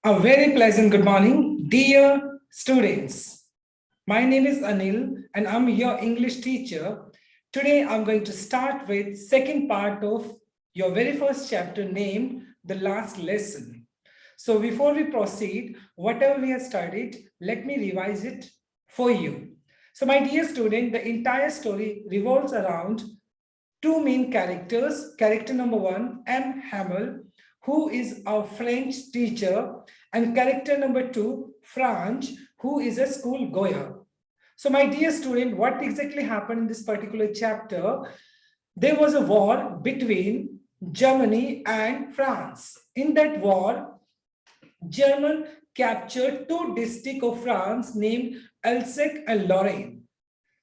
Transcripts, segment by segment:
A very pleasant good morning, dear students. My name is Anil and I'm your English teacher. Today I'm going to start with second part of your very first chapter named The Last Lesson. So before we proceed, whatever we have studied, let me revise it for you. So my dear student, the entire story revolves around two main characters. Character number one, M. Hamel, who is a French teacher, and character number two, Franz, who is a school goer. So my dear student, what exactly happened in this particular chapter? There was a war between Germany and France. In that war, German captured two districts of France named Alsace and Lorraine.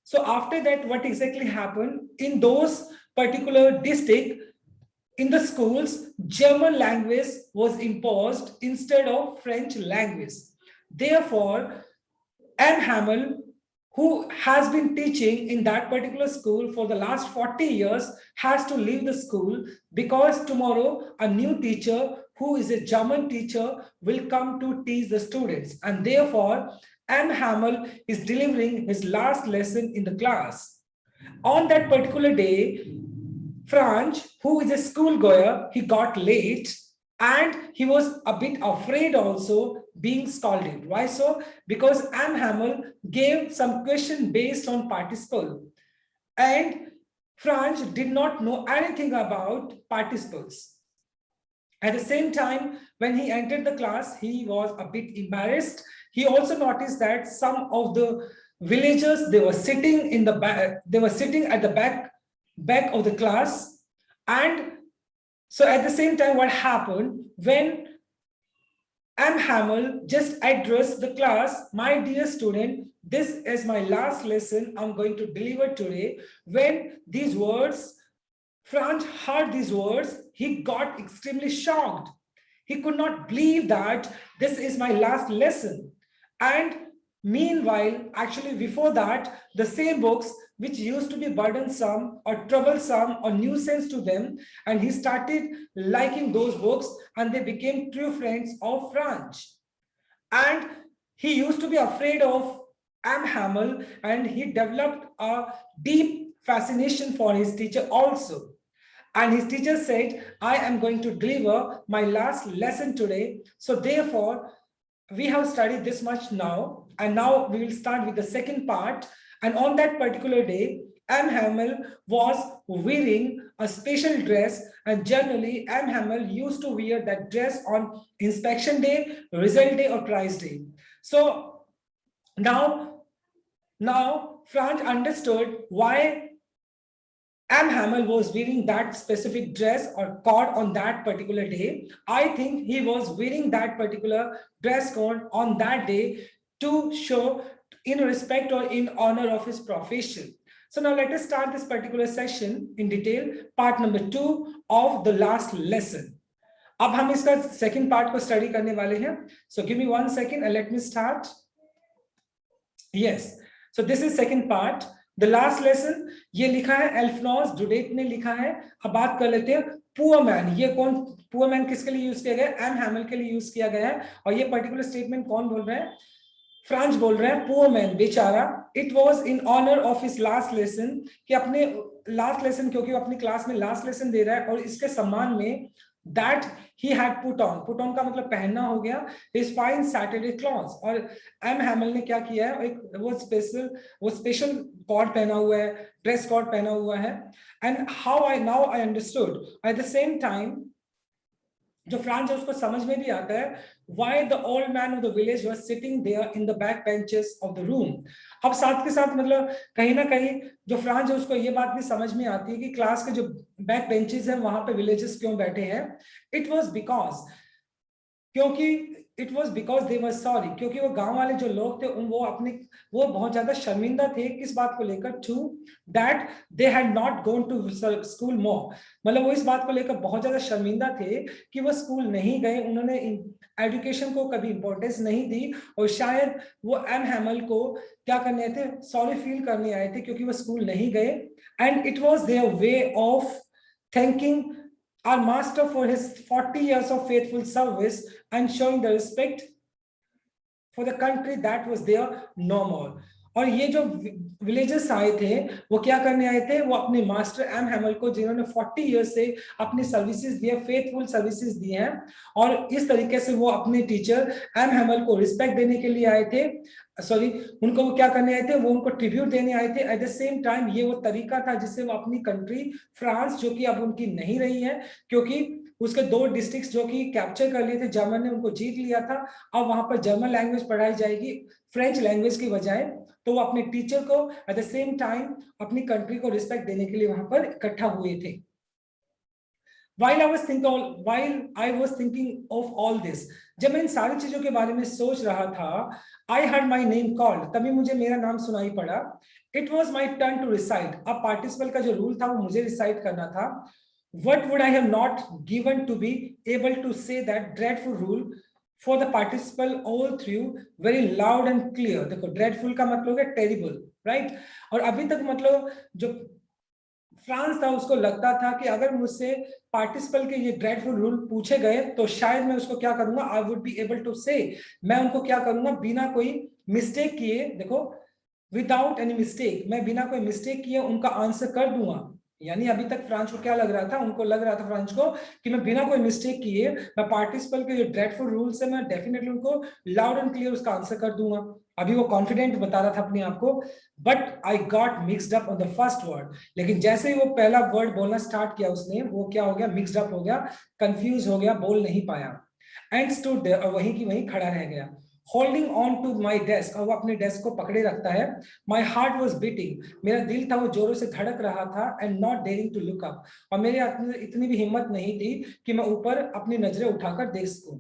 So after that, what exactly happened in those particular district, in the schools, German language was imposed instead of French language. Therefore, M. Hamel, who has been teaching in that particular school for the last 40 years, has to leave the school because tomorrow a new teacher who is a German teacher will come to teach the students. And therefore, M. Hamel is delivering his last lesson in the class. On that particular day, Franz, who is a schoolgoer, he got late and he was a bit afraid also being scolded. Why so? Because M. Hamel gave some question based on participle and Franz did not know anything about participles. At the same time, when he entered the class, he was a bit embarrassed. He also noticed that some of the villagers, they were sitting in the back, they were sitting at the back of the class. And so at the same time, what happened when M. Hamel just addressed the class, my dear student, this is my last lesson I'm going to deliver today. When these words, Franz heard these words, he got extremely shocked. He could not believe that this is my last lesson. And meanwhile, actually before that, the same books which used to be burdensome or troublesome or nuisance to them, and he started liking those books and they became true friends of Franz. And he used to be afraid of M. Hamel and he developed a deep fascination for his teacher also. And his teacher said, I am going to deliver my last lesson today. So therefore, we have studied this much now. And now we will start with the second part. And on that particular day, M. Hamel was wearing a special dress. And generally, M. Hamel used to wear that dress on inspection day, result day, or prize day. So now Franz understood why M. Hamel was wearing that specific dress or code on that particular day. I think he was wearing that particular dress code on that day to show in respect or in honor of his profession. So now let us start this particular session in detail, part number 2 of the last lesson. अब हम इसका second part को study करने वाले हैं. So give me 1 second and let me start. Yes, so this is second part. The last lesson ये लिखा है एल्फनॉस डुडेट ने लिखा है. अब बात कर लेते हैं पुअर मैन. ये कौन पुअर मैन किसके लिए यूज किया गया है? एम हैमल के लिए यूज किया गया है. और ये पर्टिकुलर स्टेटमेंट कौन बोल रहा है? फ्रांस बोल रहे हैं. पुअर मैन, बेचारा. It was in honour of his last lesson, कि अपने लास्ट लेसन, क्योंकि वो अपनी क्लास में लास्ट लेसन दे रहा है और इसके सम्मान में that he had put on का मतलब पहनना हो गया his fine Saturday clothes. और एम हैमल ने क्या किया है? एक वो स्पेशल कोट पहना हुआ है, ड्रेस कोड पहना हुआ है. And how I understood at the same time, जो फ्रांस है उसको समझ में भी आता है why the old man of the village was sitting there in the back benches of the room. अब साथ के साथ मतलब कहीं ना कहीं जो फ्रांस है उसको ये बात भी समझ में आती है कि क्लास के जो बैक बेंचेस हैं वहां पे विलेजेस क्यों बैठे हैं. इट वाज बिकॉज, क्योंकि it was because they were sorry, क्योंकि वो गांव वाले जो लोग थे वो बहुत ज्यादा शर्मिंदा थे. किस बात को लेकर? To that they had not gone to school more. मतलब वो इस बात को लेकर बहुत ज्यादा शर्मिंदा थे कि वो स्कूल नहीं गए, उन्होंने एजुकेशन को कभी इंपॉर्टेंस नहीं दी. और शायद वो एम हैमल को क्या करने थे? सॉरी फील करने आए थे क्योंकि वो स्कूल नहीं गए. And it was their way of thanking our master for his 40 years of faithful service and showing the respect for the country that was there no more. और ये जो विलेजर्स आए थे वो क्या करने आए थे, वो अपने मास्टर एम हैमल को, जिन्होंने 40 इयर्स से अपनी सर्विसेज दी है, फेथफुल सर्विसेज दी हैं, और इस तरीके से वो अपने टीचर एम हैमल को रिस्पेक्ट देने के लिए आए थे, सॉरी, उनको वो क्या करने आए थे, वो उनको ट्रिब्यूट देने आए थे। एट द सेम टाइम ये वो तरीका था जिससे वो अपनी कंट्री फ्रांस, जो कि अब उनकी नहीं रही है क्योंकि उसके 2 डिस्ट्रिक्ट्स जो कि कैप्चर कर लिए थे जर्मन ने, उनको जीत लिया था, अब वहां पर जर्मन लैंग्वेज पढ़ाई जाएगी फ्रेंच लैंग्वेज की बजाय। तो वो अपने टीचर को एट द सेम टाइम अपनी कंट्री को रिस्पेक्ट देने के लिए वहां पर इकट्ठा हुए थे। While I was thinking of all this, जब मैं इन सारी चीजों के बारे में सोच रहा था, I heard my name called, तभी मुझे मेरा नाम सुनाई पड़ा। It was my turn to recite, अब पार्टिसिपल का जो रूल था वो मुझे रिसाइट करना था। What would I have not given to be able to say that dreadful rule for the participle all through very loud and clear। देखो dreadful का मतलब है terrible, right? और अभी तक मतलब जो फ्रांस था उसको लगता था कि अगर मुझसे पार्टिसिपल के ये ड्रेडफुल रूल पूछे गए तो शायद मैं उसको क्या करूंगा, I would be able to say, मैं उनको क्या करूंगा बिना कोई मिस्टेक किए, देखो विदाउट एनी मिस्टेक, मैं बिना कोई मिस्टेक किए उनका आंसर कर दूंगा। यानी अभी तक फ्रांस को क्या लग रहा था, उनको लग रहा था फ्रांस को कि मैं बिना कोई मिस्टेक किए मैं पार्टिसिपल के जो ड्रेडफुल रूल्स है मैं डेफिनेटली उनको लाउड एंड क्लियर उसका आंसर कर दूंगा। अभी वो कॉन्फिडेंट बता रहा था अपने आप को, but I got mixed up on the first word, लेकिन जैसे ही वो पहला वर्ड बोलना स्टार्ट किया उसने, वो क्या हो गया, मिक्सड अप हो गया, कंफ्यूज हो गया, बोल नहीं पाया। एंड स्टूड देयर, और वहीं की वहीं खड़ा रह गया। Holding on to my desk, और वो अपने डेस्क को पकड़े रखता है। माई हार्ट वॉज बीटिंग, मेरा दिल था वो जोरों से धड़क रहा था। And not daring to look up, और मेरे इतनी भी हिम्मत नहीं थी कि मैं ऊपर अपनी नजरें उठाकर देख सकूं।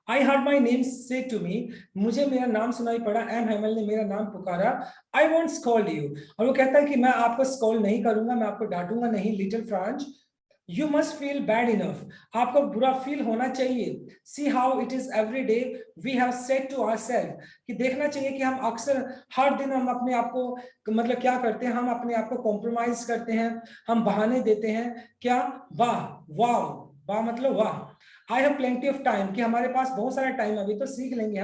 I heard my name say to me, मुझे मेरा नाम सुनाई पड़ा, एम हैमल ने मेरा नाम पुकारा। I won't scold you, और वो कहता है कि मैं आपको स्कॉल्ड नहीं करूंगा, मैं आपको डांटूंगा नहीं, little France, You must feel bad enough, आपको बुरा फील होना चाहिए। See how it is every day we have said to ourselves, कि देखना चाहिए कि हम अक्सर हर दिन हम अपने आप को मतलब क्या करते हैं, हम अपने आप को कॉम्प्रोमाइज करते हैं, हम बहाने देते हैं। क्या, वाह, वाह, वाह मतलब वाह, I have plenty of time, कि हमारे पास बहुत सारा टाइम, अभी तो सीख लेंगे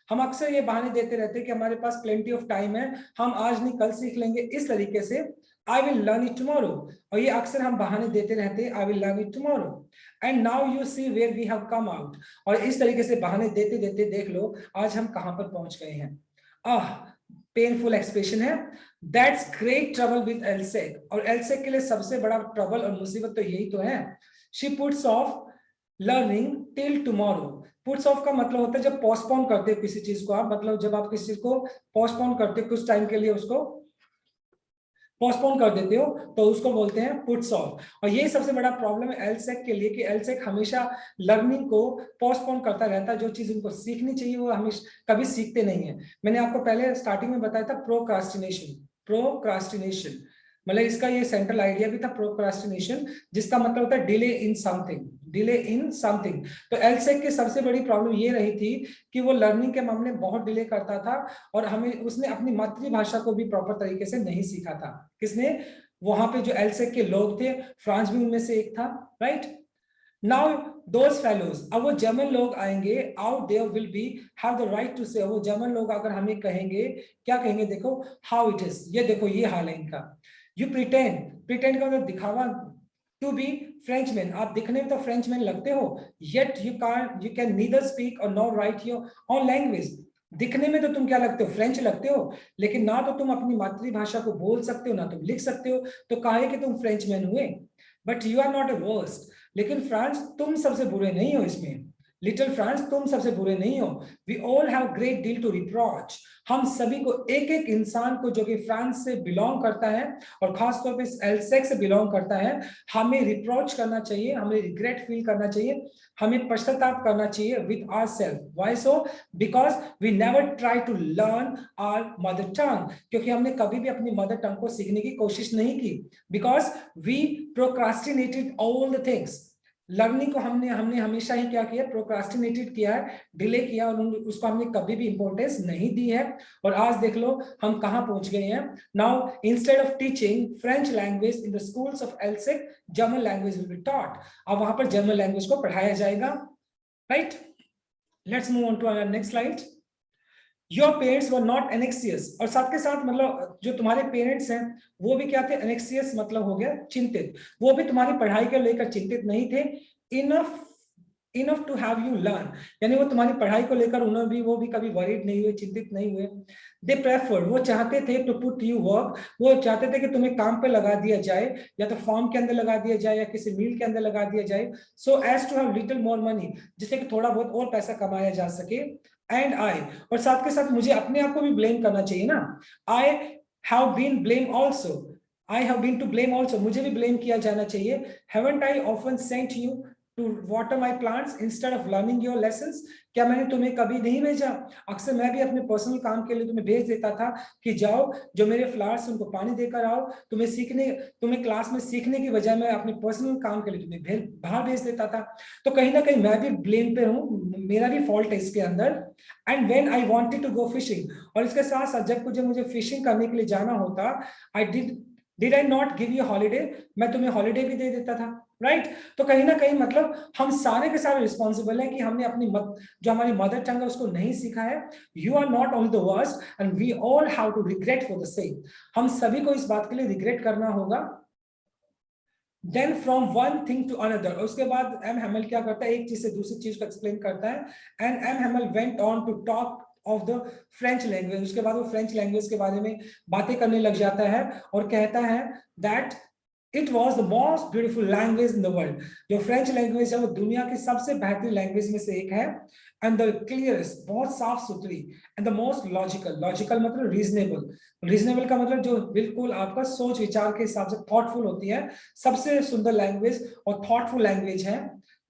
हम अक्सर ये बहाने देते रहते हैं कि हमारे पास प्लेंटी ऑफ टाइम है, हम आज नहीं कल सीख लेंगे, इस तरीके से I will learn it tomorrow, और ये अक्सर हम बहाने देते रहते हैं, I will learn it tomorrow, and now you see where we have come out, और इस तरीके से बहाने देते देते देख लो आज हम कहां पर पहुंच गए हैं। आह, पेनफुल एक्सप्रेशन है। दैट्स ग्रेट ट्रबल विद एलसेक, और एलसेक के लिए सबसे बड़ा ट्रबल और मुसीबत तो यही तो है। She puts of learning till tomorrow, puts of का मतलब होता है जब पोस्टपोन करते हो किसी चीज को आप, मतलब जब आप किसी चीज को पोस्टपोन करते हो कुछ टाइम के लिए, उसको पोस्टपोन कर देते हो तो उसको बोलते हैं पुट्स ऑफ। और ये सबसे बड़ा प्रॉब्लम है एलसेक के लिए कि एलसेक हमेशा लर्निंग को पोस्टपोन करता रहता है, जो चीज उनको सीखनी चाहिए वो हमेशा कभी सीखते नहीं है। मैंने आपको पहले स्टार्टिंग में बताया था प्रोक्रास्टिनेशन, प्रोक्रास्टिनेशन मतलब इसका ये सेंट्रल आइडिया भी था प्रोक्रास्टिनेशन, जिसका मतलब होता है delay in something, delay in something. तो एलसेक की सबसे बड़ी प्रॉब्लम ये रही थी कि वो लर्निंग के मामले में बहुत डिले करता था, और हमें उसने अपनी मातृभाषा को भी प्रॉपर तरीके से नहीं सीखा था। किसने, वहां पे जो एलसेक के लोग थे, फ्रांस भी उनमें से एक था, राइट। नाउ दोज फेलोज, अब वो जर्मन लोग आएंगे, out there will be have the right to say, वो जर्मन लोग अगर हमें कहेंगे, क्या कहेंगे, देखो हाउ इट इज, ये देखो ये हाल है इनका। यू प्रिटेंड, प्रिटेंड का मतलब दिखावा, टू बी फ्रेंचमैन, आप दिखने में तो फ्रेंचमैन लगते हो, yet you can neither speak और not write your own language, दिखने में तो तुम क्या लगते हो, फ्रेंच लगते हो, लेकिन ना तो तुम अपनी मातृभाषा को बोल सकते हो ना तुम लिख सकते हो, तो काहे कि तुम फ्रेंचमैन हुए, but you are not a worst, लेकिन फ्रांस तुम सबसे बुरे नहीं हो इसमें, लिटिल फ्रांस तुम सबसे बुरे नहीं हो। We all have great deal to reproach, हम सभी को, एक एक इंसान को जो कि फ्रांस से बिलोंग करता है और खासतौर पे एलसेक से बिलोंग करता है, हमें रिप्रोच करना चाहिए, हमें रिग्रेट फील करना चाहिए, हमें पश्चाताप करना चाहिए with ourselves. Why so, because we never try to learn our mother tongue, क्योंकि हमने कभी भी अपनी मदर टंग को सीखने की कोशिश नहीं की, because we procrastinated all the things, learning को हमने हमने हमेशा ही क्या किया, प्रोक्रास्टिनेटेड किया है, डिले किया, और उसको हमने कभी भी इंपॉर्टेंस नहीं दी है। और आज देख लो हम कहां पहुंच गए हैं। Now instead of teaching French language in the schools of Alsace, German language will be taught. अब वहां पर जर्मन लैंग्वेज को पढ़ाया जाएगा, right. Let's move on to our next slide. Your parents were not anxious, और साथ के साथ मतलब जो तुम्हारे पेरेंट्स हैं वो भी क्या थे, एनेक्सियस मतलब हो गया चिंतित, वो भी तुम्हारी पढ़ाई को लेकर चिंतित नहीं थे। Enough enough to have you learn, यानी वो तुम्हारी पढ़ाई को लेकर उन्हें भी वो भी कभी वरीड नहीं हुए, चिंतित नहीं हुए। दे प्रेफर, वो चाहते थे टू पुट यू वर्क, वो चाहते थे कि तुम्हें काम पे लगा दिया जाए, या तो फॉर्म के अंदर लगा दिया जाए या किसी मील के अंदर लगा दिया जाए, so as to have little more money, जिससे कि थोड़ा बहुत और पैसा कमाया जा सके। एंड आई, और साथ के साथ मुझे अपने आप को भी ब्लेम करना चाहिए ना। I have been blame also, I have been to blame also, मुझे भी ब्लेम किया जाना चाहिए। Haven't I often sent you to water my plants instead of learning your lessons, क्या मैंने तुम्हें कभी नहीं भेजा? अक्सर मैं भी अपने पर्सनल काम के लिए तुम्हें भेज देता था कि जाओ जो मेरे फ्लावर्स उनको पानी देकर आओ, तुम्हें क्लास में सीखने की बजाय मैं अपने पर्सनल काम के लिए तुम्हें बाहर भेज देता था। तो कहीं ना कहीं मैं भी ब्लेम पे हूँ, मेरा भी फॉल्ट है इसके अंदर। And when I wanted to go fishing, और इसके साथ साथ जब मुझे फिशिंग करने के लिए जाना होता, I did I not give you holiday, मैं तुम्हें हॉलीडे भी दे देता था, राइट। तो कहीं ना कहीं मतलब हम सारे के सारे रिस्पॉन्सिबल हैं कि हमने अपनी जो हमारी मदर टंग है उसको नहीं सीखा है। You are not only the worst and we all have to regret for the same, हम सभी को इस बात के लिए रिग्रेट करना होगा। Then from one thing to another, उसके बाद एम हैमल क्या करता है, एक चीज से दूसरी चीज को एक्सप्लेन करता है। And M Hamel went on to talk of the French language, उसके बाद वो फ्रेंच लैंग्वेज के बारे में बातें करने लग जाता है और कहता है that it was the most beautiful language in the world, जो फ्रेंच लैंग्वेज है वो दुनिया की सबसे बेहतरीन लैंग्वेज में से एक है। एंड द क्लियरेस्ट, बहुत साफ सुथरी, and the most logical, logical मतलब रीजनेबल, रीजनेबल का मतलब जो बिल्कुल आपका सोच विचार के हिसाब से थॉटफुल होती है, सबसे सुंदर लैंग्वेज और थॉटफुल लैंग्वेज है।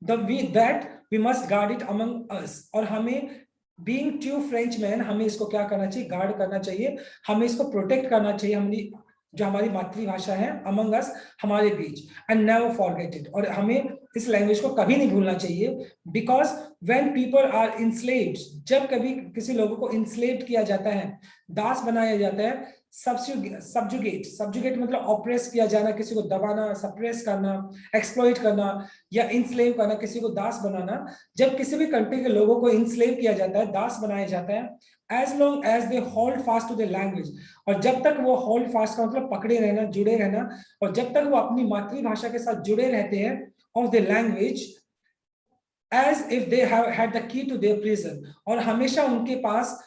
We must guard it among us, और हमें बीइंग ट्रू फ्रेंच मैन हमें इसको क्या करना चाहिए, गार्ड करना चाहिए, हमें इसको प्रोटेक्ट करना चाहिए, हमारी जो हमारी मातृभाषा है अमंग अस, हमारे बीच। एंड नेवर फॉरगेट इट, और हमें इस लैंग्वेज को कभी नहीं भूलना चाहिए। Because when people are enslaved, जब कभी किसी लोगों को इंस्लेव्ड किया जाता है, दास बनाया जाता है, सब्जुगेट मतलब ऑप्रेस किया जाना, किसी को दबाना, सप्रेस करना, एक्सप्लॉइट करना या इंस्लेव करना, किसी को दास बनाना। जब किसी भी कंट्री के लोगों को इंस्लेव किया जाता है, दास बनाया जाता है, as long as they hold fast to the language, और जब तक वो होल्ड फास्ट का मतलब पकड़े रहना, जुड़े रहना, और जब तक वो अपनी मातृभाषा के साथ जुड़े रहते हैं of the language, as if they had had the key to their prison, और हमेशा उनके पास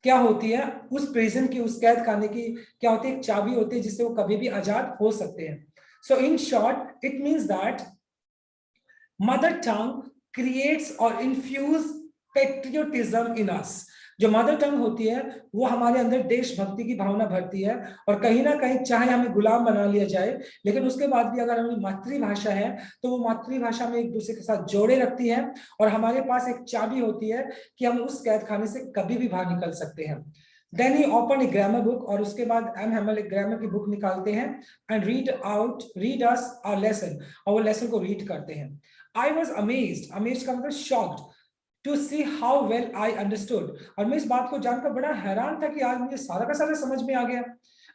क्या होती है, उस प्रिजन की, उस कैद खाने की क्या होती है, एक चाबी होती है जिससे वो कभी भी आजाद हो सकते हैं। So in short it means that mother tongue creates और इन्फ्यूज पेट्रियोटिज्म इन अस, जो मदर टंग होती है वो हमारे अंदर देशभक्ति की भावना भरती है, और कहीं ना कहीं चाहे हमें गुलाम बना लिया जाए, लेकिन उसके बाद भी अगर हमारी मातृभाषा है तो वो मातृभाषा में एक दूसरे के साथ जोड़े रखती है, और हमारे पास एक चाबी होती है कि हम उस कैद खाने से कभी भी बाहर निकल सकते हैं। Then he open a grammar book, और उसके बाद एम हैमल एक ग्रामर की बुक निकालते हैं, and read us our lesson, और वो लेसन को रीड करते हैं। आई वॉज अमेज्ड, अमेज्ड का मतलब shocked, to see how well I understood, और मैं इस बात को जानकर बड़ा हैरान था कि आज मुझे सारा का सारा समझ में आ गया।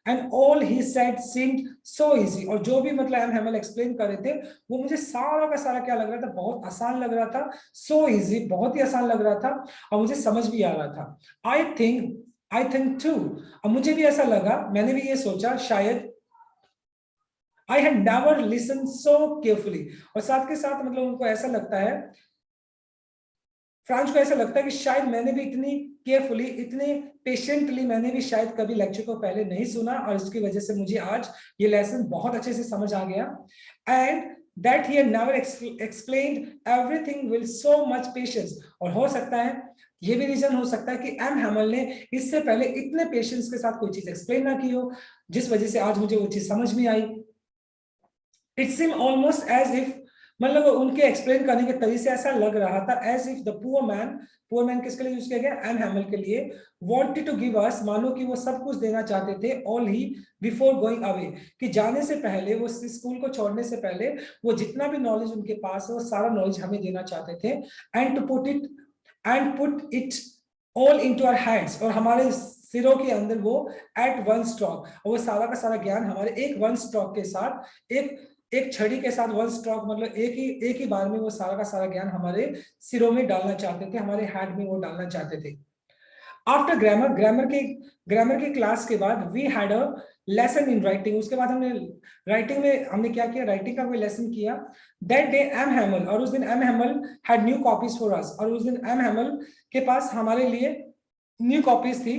And all he said seemed so easy, और जो भी मतलब एम हैमल एक्सप्लेन कर रहे थे वो मुझे सारा का सारा क्या लग रहा था, बहुत आसान लग रहा था, सो इजी, बहुत ही आसान लग रहा था, और मुझे समझ भी आ रहा था। आई थिंक टू, और मुझे भी ऐसा लगा, मैंने भी ये सोचा शायद, I had never listen so carefully, और साथ के साथ मतलब उनको ऐसा लगता है, फ्रांस को ऐसा लगता है कि शायद मैंने भी इतनी केयरफुली, इतने पेशेंटली मैंने भी शायद कभी लेक्चर को पहले नहीं सुना, और इसकी वजह से मुझे आज ये लेसन बहुत अच्छे से समझ आ गया। And that he never explained everything with so much patience, और हो सकता है ये भी रीजन हो सकता है कि एम हैमल ने इससे पहले इतने पेशेंस के साथ कोई चीज एक्सप्लेन ना की हो, जिस वजह से आज मुझे वो चीज समझ में आई। It seem almost as if मतलब उनके एक्सप्लेन करने के तरीके से ऐसा लग रहा था as if the poor man किसके लिए यूज किया गया, एम हैमल के लिए, वांटेड टू गिव अस, मानो कि वो सब कुछ देना चाहते थे, all he before going away, कि जाने से पहले, वो स्कूल को छोड़ने से पहले वो जितना भी नॉलेज उनके पास है वो सारा नॉलेज हमें देना चाहते थे, and to put it all into our hands, और हमारे सिरों के अंदर वो एट वन स्ट्रोक, और वो सारा का सारा ज्ञान हमारे एक वन स्ट्रोक के साथ, एक छड़ी के साथ वन स्ट्रोक, मतलब एक ही बार में वो सारा का सारा ज्ञान हमारे सिरों में डालना चाहते थे, हमारे हेड में वो डालना चाहते थे। आफ्टर ग्रामर के क्लास के बाद we had a lesson in writing, उसके बाद हमने राइटिंग में हमने क्या किया, राइटिंग का कोई लेसन किया। दैट डे एम हैमल, और उस दिन M Hamel had new copies for us, और उस दिन एम हैमल के पास हमारे लिए न्यू कॉपीज थी,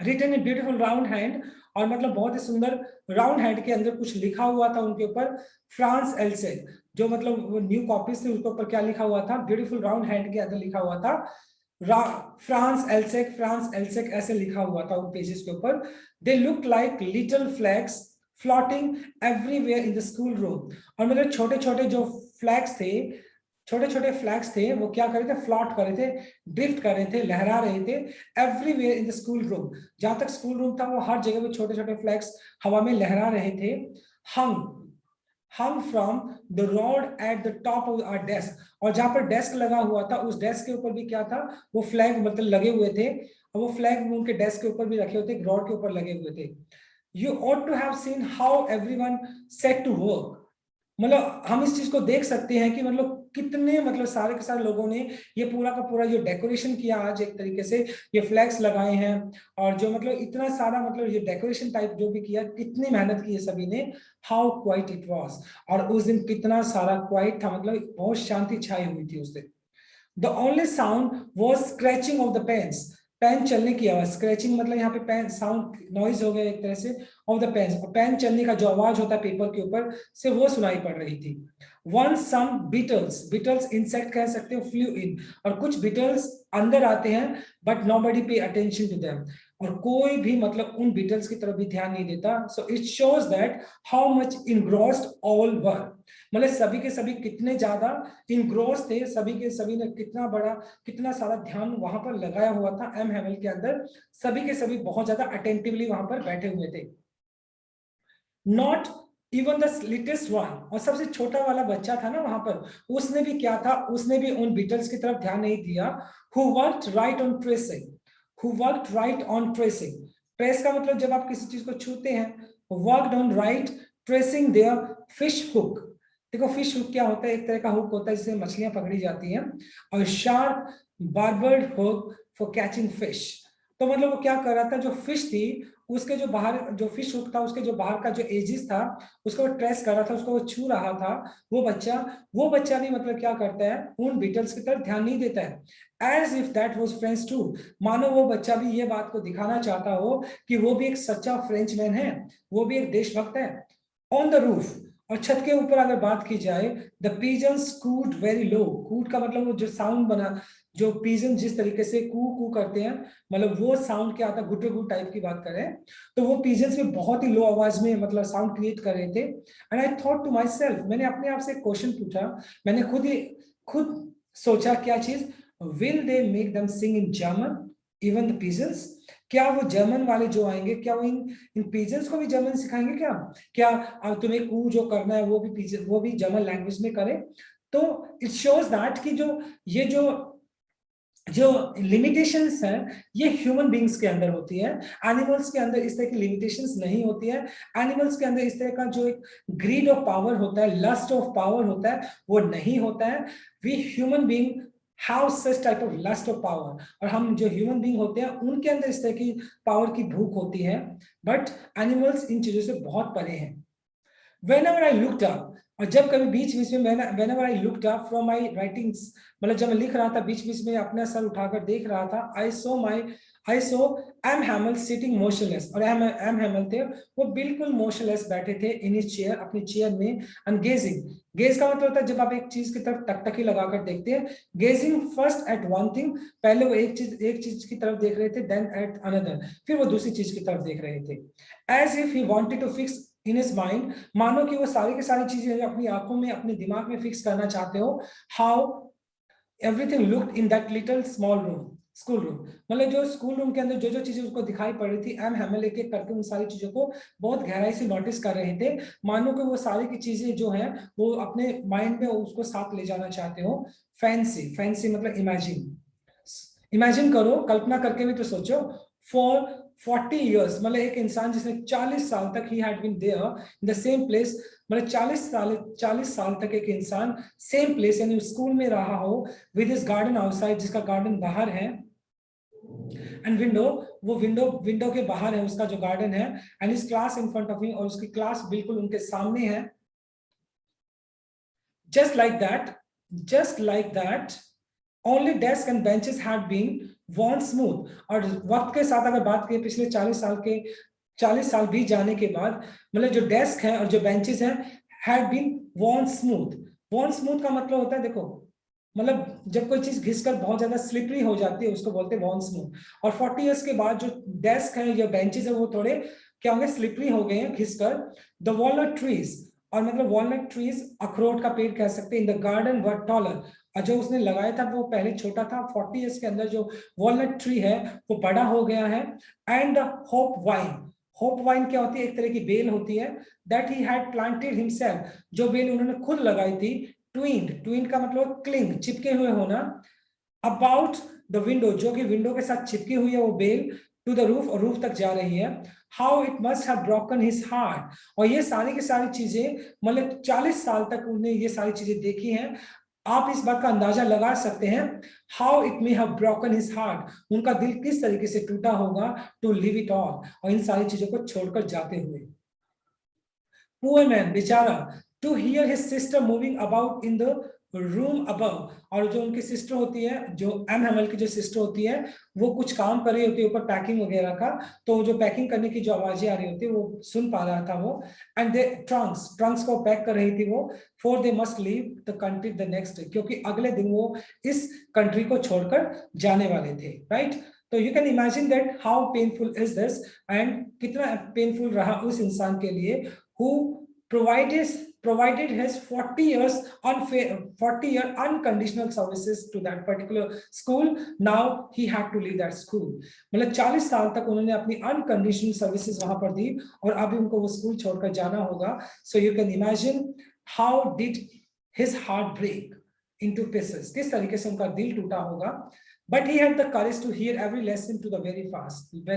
written in beautiful round hand, और मतलब बहुत ही सुंदर राउंड हैंड के अंदर कुछ लिखा हुआ था उनके ऊपर, फ्रांस एल्सेक, जो मतलब वो न्यू कॉपीज थी उसके ऊपर क्या लिखा हुआ था, ब्यूटीफुल राउंड हैंड के अंदर लिखा हुआ था फ्रांस एल्सेक ऐसे लिखा हुआ था उन पेजेस के ऊपर। They look like little flags floating everywhere in the school room, और मतलब छोटे छोटे जो फ्लैग्स थे, छोटे छोटे फ्लैग्स थे, वो क्या कर रहे थे, फ्लॉट कर रहे थे, ड्रिफ्ट कर रहे थे, लहरा रहे थे, everywhere in the school room, जहां तक स्कूल रूम था वो हर जगह पे छोटे छोटे फ्लैग्स हवा में लहरा रहे थे। hung from the rod at the top of our desk, और जहां पर डेस्क लगा हुआ था उस डेस्क के ऊपर भी क्या था, वो फ्लैग मतलब लगे हुए थे, और वो फ्लैग उनके डेस्क के ऊपर भी रखे हुए थे, रॉड के ऊपर लगे हुए थे। You ought to have seen how everyone set to work, मतलब हम इस चीज को देख सकते हैं कि मतलब कितने मतलब सारे के सारे लोगों ने ये पूरा का पूरा जो डेकोरेशन किया आज एक तरीके से, ये फ्लैग्स लगाए हैं, और जो मतलब इतना सारा मतलब ये डेकोरेशन टाइप जो भी किया, कितनी मेहनत की है सभी ने, हाउ क्वाइट इट वाज, और उस दिन कितना सारा क्वाइट था, मतलब बहुत शांति छाई हुई थी उस दिन। The only sound was scratching of the pens, pen चलने की आवाज, स्क्रैचिंग मतलब यहाँ पे पेन साउंड नॉइज हो गया एक तरह से, ऑफ द पेन, पेन चलने का जो आवाज होता है पेपर के ऊपर से वो सुनाई पड़ रही थी। वन सम बीटल्स, बीटल्स इंसेक्ट कह सकते हो, फ्लू इन, और कुछ बीटल्स अंदर आते हैं, but nobody pay attention to them, और कोई भी मतलब उन बीटल्स की तरफ भी ध्यान नहीं देता। So it shows that how much इनग्रोस्ड all were, मतलब सभी के सभी कितने ज्यादा इनग्रोस थे, सभी के सभी ने कितना बड़ा कितना सारा ध्यान वहां पर लगाया हुआ था एम हैमल के अंदर, सभी के सभी बहुत ज्यादा अटेंटिवली वहां पर बैठे हुए थे। नॉट इवन द लिटेस्ट वन, और सबसे छोटा वाला बच्चा था ना वहां पर, उसने भी क्या था, उसने भी उन बीटल्स की तरफ ध्यान नहीं दिया। Who worked right on tracing, who worked right on tracing, trace का मतलब जब आप किसी चीज को छूते हैं, worked on right tracing their fish hook, देखो फिश हुक क्या होता है, एक तरह का हुक होता है जिससे मछलियां पकड़ी जाती हैं, और sharp barbed hook for catching fish, तो मतलब वो क्या कर रहा था, जो फिश थी उसके जो बाहर जो फिश हुक था उसके जो बाहर का जो एजिस था उसको वो ट्रेस कर रहा था, उसको वो छू रहा था, वो बच्चा भी मतलब क्या करता है, उन बीटल्स की तरफ ध्यान नहीं देता है, as if that was French too, मानो वो बच्चा भी ये बात को दिखाना चाहता हो कि वो भी एक सच्चा फ्रेंचमैन है, वो भी एक देशभक्त है। ऑन द रूफ, और छत के ऊपर अगर बात की जाए, the pigeons cooed very low, cooed का मतलब वो जो साउंड बना, जो पीजन जिस तरीके से कू कू करते हैं, मतलब वो साउंड क्या आता है, गुटे गुट टाइप की बात करें तो वो पीजन्स में बहुत ही लो आवाज में मतलब साउंड क्रिएट कर रहे थे। And I thought to myself, मैंने अपने आप से एक क्वेश्चन पूछा, मैंने खुद सोचा क्या चीज, will they make them sing in German even the pigeons, क्या वो जर्मन वाले जो आएंगे क्या वो इन पीजन्स को भी जर्मन सिखाएंगे क्या, क्या अब तुम्हें कू जो करना है वो भी पीजन वो भी जर्मन लैंग्वेज में करें। तो इट शोज दैट कि जो ये जो लिमिटेशंस हैं ये ह्यूमन बींग्स के अंदर होती है, एनिमल्स के अंदर इस तरह की लिमिटेशंस नहीं होती है। एनिमल्स के अंदर इस तरह का जो एक ग्रीड ऑफ पावर होता है, लस्ट ऑफ पावर होता है, वो नहीं होता है। We human being have such type of lust of power, और हम जो ह्यूमन बींग होते हैं उनके अंदर इस तरह की पावर की भूख होती है, बट एनिमल्स इन चीजों से बहुत परे हैं। whenever I looked up, और जब कभी बीच बीच में whenever I looked up from my writings, मतलब जब मैं लिख रहा था बीच बीच में अपना सर उठाकर देख रहा था, I saw M Hamel sitting motionless, और एम हैमल थे वो बिल्कुल मोशनलेस बैठे थे इन हिज चेयर, अपनी चेयर में, एंड गेजिंग, गेज का मतलब होता है जब आप एक चीज की तरफ टकटकी लगाकर देखते हैं, gazing first at one thing, पहले वो एक चीज की तरफ देख रहे थे, देन एट अनदर, फिर वो दूसरी चीज की तरफ देख रहे थे, as if he wanted to fix in his mind, मानो कि वो सारी की सारी चीजें अपनी आंखों में, अपने दिमाग में फिक्स करना चाहते हो, how everything looked in that little small room, school room. मतलब जो स्कूल रूम के अंदर जो जो चीजें उसको दिखाई पड़ रही थी, एम हैमल एक एक करके उन सारी चीजों को बहुत गहराई से नोटिस कर रहे थे, मानो कि वो सारी की चीजें जो है वो अपने माइंड में उसको साथ ले जाना चाहते हो। फैंसी, फैंसी मतलब इमेजिन, इमेजिन करो, कल्पना करके भी तो सोचो। फॉर 40 years, मतलब एक इंसान जिसने 40 साल तक he had been there in the same place, मतलब 40 साल तक एक इंसान सेम प्लेस यानी स्कूल में रहा हो, विद हिज गार्डन आउटसाइड, जिसका गार्डन बाहर है, एंड विंडो, वो विंडो के बाहर है उसका जो गार्डन है, and his class in front of him, और उसकी क्लास बिल्कुल उनके सामने है। Just like that, just like that, only desk and benches had been worn smooth। और वक्त के साथ अगर बात करें पिछले 40 साल बीत जाने के बाद, मतलब जो डेस्क है और जो बेंचेस हैं had been worn smooth। worn smooth का मतलब होता है, देखो, मतलब जब कोई चीज घिसकर बहुत ज्यादा स्लिपरी हो जाती है उसको बोलते हैं worn smooth। और 40 इयर्स के बाद जो डेस्क है या बेंचेस है वो थोड़े क्या होंगे, स्लिपरी हो गए हैं घिसकर। द वॉलनट ट्रीज, और मतलब वॉलनट ट्रीज अखरोट का पेड़ कह सकते हैं, in the garden were taller, और जो उसने लगाया था वो पहले छोटा था, 40 इयर्स के अंदर जो वॉलनट ट्री है वो बड़ा हो गया है। And hope wine, hope wine क्या होती है, एक तरह की बेल होती है, that he had planted himself, जो बेल उन्होंने खुद लगाई थी। ट्विंड, ट्विंड का मतलब क्लिंग, चिपके हुए होना। अबाउट द विंडो, जो कि विंडो के साथ चिपकी हुई है वो बेल, टू द रूफ, और रूफ तक जा रही है। How it must have broken his heart, और ये सारी की सारी चीजें, मतलब 40 साल तक उन्हें ये सारी चीजें देखी हैं। आप इस बात का अंदाजा लगा सकते हैं, how it may have broken his heart, उनका दिल किस तरीके से टूटा होगा, टू लिव इट ऑल, और इन सारी चीजों को छोड़कर जाते हुए। पुअर मैन, बेचारा, to hear his sister moving about in the room above, और जो उनकी सिस्टर होती है, जो एम हैमल की जो सिस्टर होती है, वो कुछ काम कर रही होती है ऊपर पैकिंग वगैरह का, तो जो पैकिंग करने की जो आवाजें आ रही होती है वो सुन पा रहा था वो। एंड दे ट्रंक्स, ट्रंक्स को पैक कर रही थी वो, for they must leave the country the next day, क्योंकि अगले दिन वो इस कंट्री को छोड़कर जाने वाले थे, राइट। तो you can imagine that how painful is this, and कितना पेनफुल रहा उस इंसान के लिए who provided his 40 year unconditional services to that particular school. Now he had to leave that school। मतलब 40 साल तक उन्होंने अपनी अनकंडीशनल सर्विसेज वहां पर दी, और अभी उनको वो स्कूल छोड़कर जाना होगा। So you can imagine how did his heart break into pieces, किस तरीके से उनका दिल टूटा होगा। But he had the courage to hear every lesson to the very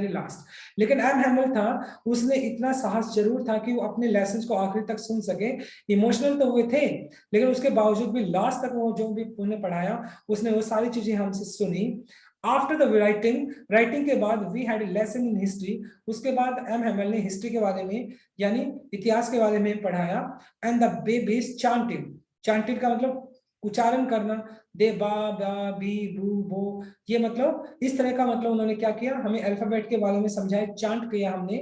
last. लेकिन एम हैमल था, उसने इतना साहस जरूर था कि वो अपने लेसन को आखिरी तक सुन सके। इमोशनल तो हुए थे, लेकिन उसके बावजूद भी लास्ट तक वो जो भी उन्हें पढ़ाया उसने वो सारी चीजें हमसे सुनी। आफ्टर द राइटिंग के बाद we had a lesson in history, उसके बाद एम हैमल ने हिस्ट्री के बारे में यानी इतिहास के बारे में पढ़ाया। And the babies chanted, chanted का मतलब उच्चारण करना, दे बा बा बी बू बो, ये मतलब इस तरह का, मतलब उन्होंने क्या किया, हमें अल्फाबेट के बारे में समझाया, चांट किया हमने।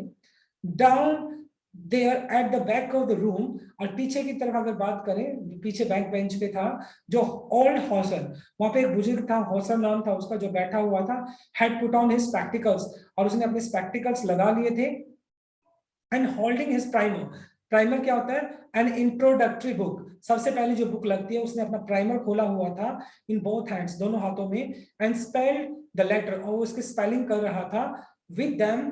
Down there at the back of the room, और पीछे की तरफ अगर बात करें, पीछे बैक बेंच पे था जो ओल्ड हॉसर, वहां पे एक बुजुर्ग था, हॉसर नाम था उसका, जो बैठा हुआ था, had put on his spectacles, और उसने अपने स्पेक्टिकल्स लगा लिए थे। And holding his primer, primer क्या होता है, एन इंट्रोडक्टरी बुक, सबसे पहले जो बुक लगती है, उसने अपना प्राइमर खोला हुआ था इन बोथ हैंड्स, दोनों हाथों में, एंड स्पेल्ड द लेटर, और उसकी स्पेलिंग कर रहा था विद देम,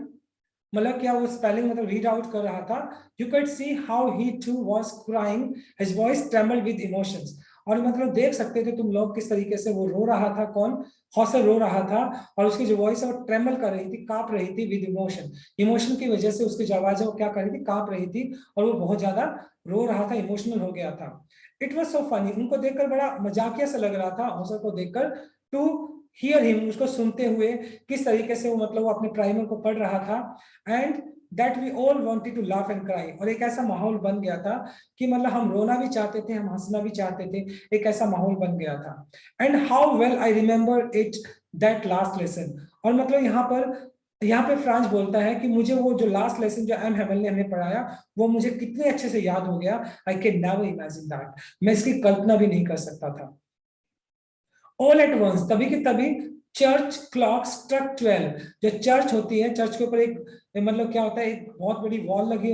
मतलब क्या वो स्पेलिंग मतलब रीड आउट कर रहा था। You can see how he too was crying, his voice trembled with emotions, और मतलब देख सकते थे तुम लोग किस तरीके से वो रो रहा था, कौन, हौसर रो रहा था, और उसकी जो वॉइस है वो ट्रेमल कर रही थी, कांप रही थी विद इमोशन, इमोशन की वजह से उसकी जो आवाज है वो क्या कर रही थी, कांप रही थी, और वो बहुत ज्यादा रो रहा था, इमोशनल हो गया था। इट वॉज सो फनी, उनको देखकर बड़ा मजाकिया सा लग रहा था हौसर को देखकर, टू हियर हिम, उसको सुनते हुए, किस तरीके से वो मतलब वो अपने प्राइमर को पढ़ रहा था। And that we all wanted to laugh and cry, और एक ऐसा माहौल बन गया था कि मतलब हम रोना भी चाहते थे, हम हंसना भी चाहते थे, एक ऐसा माहौल बन गया था। And how well I remember it that last lesson, और मतलब यहाँ पे फ्रांस बोलता है कि मुझे वो जो लास्ट लेसन जो एम हेमल ने हमें पढ़ाया वो मुझे कितने अच्छे से याद हो गया, I can never imagine that, मैं इसकी कल्पना भी नहीं कर सकता था। ऑल एट वंस, तभी की तभी, चर्च क्लॉक स्ट्रक 12, जो चर्च होती है, चर्च के ऊपर एक मतलब क्या होता है, एक बहुत बड़ी वॉल लगी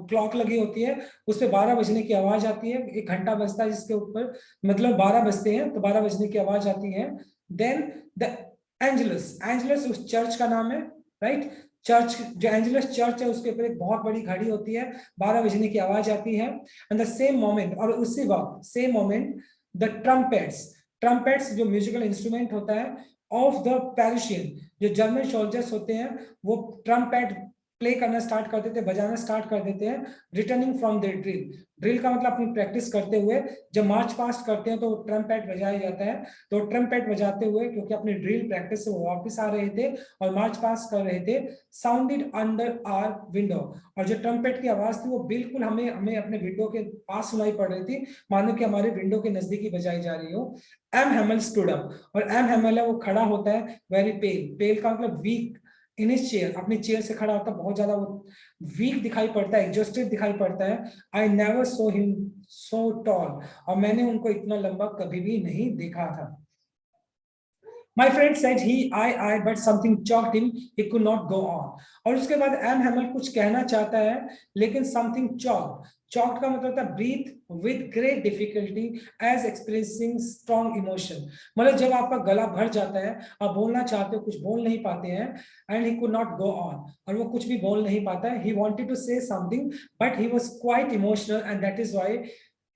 क्लॉक लगी होती है, उस पर 12 बजने की आवाज आती है, एक घंटा बजता है जिसके ऊपर, मतलब 12 बजते हैं तो 12 बजने की आवाज आती है। देन द एंजलस, एंजलस उस चर्च का नाम है, राइट। चर्च, जो एंजलस चर्च है उसके ऊपर एक बहुत बड़ी घड़ी होती है, 12 बजने की आवाज आती है। एंड द सेम मोमेंट, और उसी वक्त same moment the trumpets, trumpets जो म्यूजिकल इंस्ट्रूमेंट होता है ऑफ द पेरिशियन, जो जर्मन सोल्जर्स होते हैं वो ट्रम्पेट प्ले करना स्टार्ट कर देते हैं, बजाना स्टार्ट कर देते हैं, returning from their drill. Drill का मतलब अपनी प्रैक्टिस करते हुए जब मार्च पास्ट करते हैं तो ट्रम्पेट बजाया जाता है। तो ट्रम्पेट बजाते हुए, क्योंकि अपनी ड्रिल प्रैक्टिस से वो वापस आ रहे थे और मार्च पास्ट कर रहे थे, साउंडेड अंडर आवर विंडो, और जो ट्रम्पेट की आवाज थी वो बिल्कुल हमें हमें अपने विंडो के पास सुनाई पड़ रही थी, मानो कि हमारे विंडो के नजदीकी बजाई जा रही हो। एम हेमल स्टूड अप, और एम हेमल है वो खड़ा होता है, वेरी पेल, पेल का मतलब वीक, इन हिज चेयर, अपनी चेयर से खड़ा होता है, बहुत ज्यादा वो वीक दिखाई पड़ता है, एग्जॉस्टेड दिखाई पड़ता है। I never saw him so tall, और मैंने उनको इतना लंबा कभी भी नहीं देखा था। My friend said I, but something choked him. He could not go on. और उसके बाद एम हेमल कुछ कहना चाहता है, लेकिन something choked. Choked का मतलब था breathe with great difficulty as expressing strong emotion. मतलब जब आपका गला भर जाता है, आप बोलना चाहते हो, कुछ बोल नहीं पाते हैं, and he could not go on. और वो कुछ भी बोल नहीं पाता है. He wanted to say something, but he was quite emotional, and that is why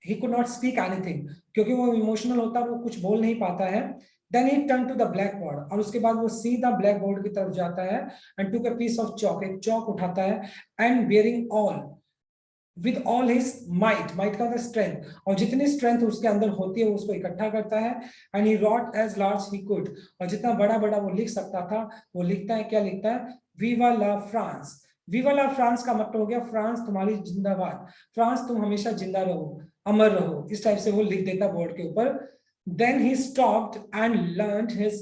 he could not speak anything. क्योंकि वो इमोशनल होता है, वो कुछ बोल नहीं पाता है. Then he turned to the blackboard, और उसके बाद वो सीधा ब्लैक बोर्ड की तरफ जाता है, and took a piece of chalk, एक चौक उठाता है, and bearing all with all his might, might का strength, और जितनी strength उसके अंदर होती है उसको इकट्ठा करता है, and he wrote as large he could, और जितना बड़ा बड़ा वो लिख सकता था वो लिखता है, क्या लिखता है, विवा ला फ्रांस। विवा ला फ्रांस का मतलब हो गया फ्रांस तुम्हारी जिंदाबाद, फ्रांस तुम हमेशा जिंदा रहो, अमर रहो, इस टाइप से वो लिख देता बोर्ड के ऊपर। Then he stopped and leaned his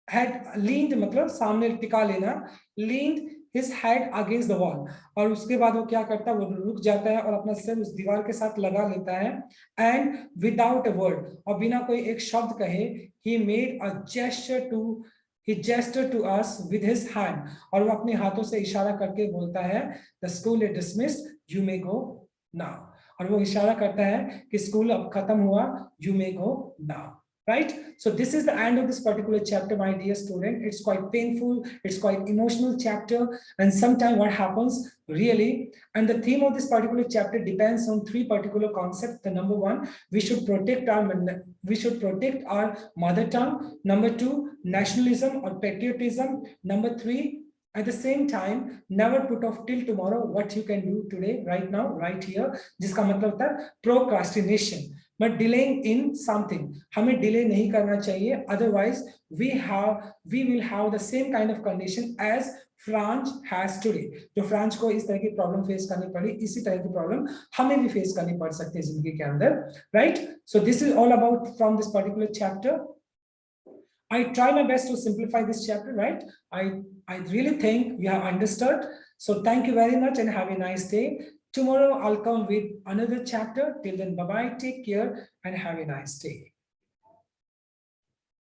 head, leaned मतलब सामने टिका लेना, leaned his head against the wall, और उसके बाद वो क्या करता है, वो रुक जाता है और अपना सिर उस दीवार के साथ लगा लेता है, and without a word, और बिना कोई एक शब्द कहे, he made a gesture to, he gestured to us with his hand, और वो अपने हाथों से इशारा करके बोलता है, the school is dismissed, you may go now, और वो इशारा करता है कि स्कूल अब खत्म हुआ, you may go now, right? So this is the end of this particular chapter, my dear student. It's quite painful, it's quite emotional chapter, and sometimes what happens really, and the theme of this particular chapter depends on three particular concepts. The number one, we should protect our mother tongue. Number two, nationalism or patriotism. Number three, at the same time, never put off till tomorrow what you can do today, right now, right here, जिसका मतलब होता है procrastination, but delaying in something, हमें delay नहीं करना चाहिए, otherwise we will have the same kind of condition as France has today. जो France को इस तरह की प्रॉब्लम फेस करनी पड़ी, इसी तरह की प्रॉब्लम हमें भी फेस करनी पड़ सकती है जिंदगी के अंदर, right? So this is all about from this particular chapter. I try my best to simplify this chapter, right? I really think we have understood. So thank you very much and have a nice day. Tomorrow I'll come with another chapter. Till then, bye-bye, take care and have a nice day.